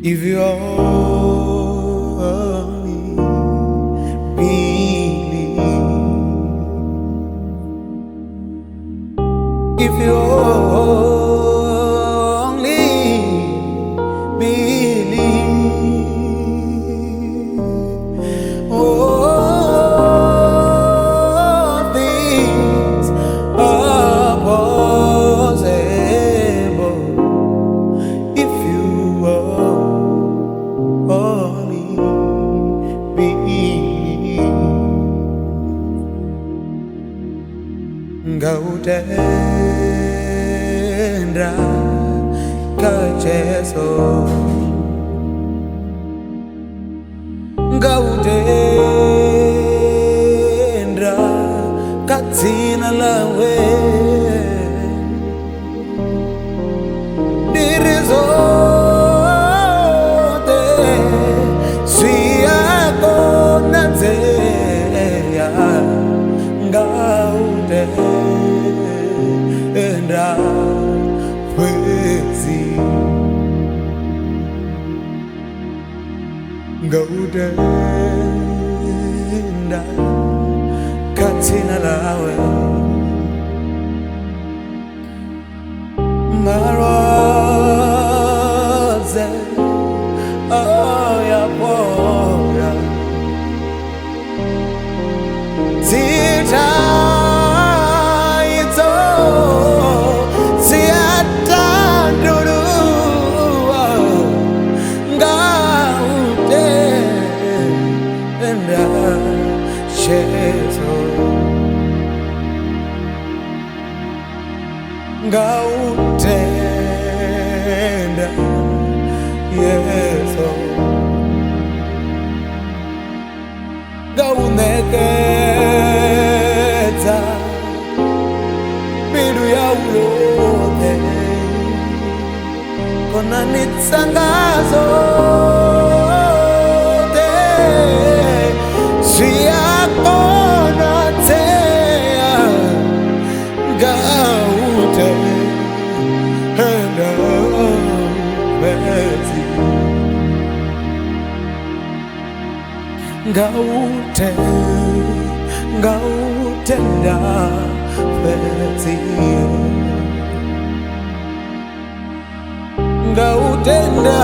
If you only believe, if you only believe, all things are possible. If you only believe, ngautenda kajeso, ngautenda katsina lawe dirizote siyakonanzeya ngautenda kwezi ngautenda katsina lawe maroze ayapora zitaito ziatandurua ngautenda shezo ngautenda yeso ngaunekeza bidu ya ulote kona nitsangazo siyakona teya ngautenda kwezi ngautenda kwezi ngautenda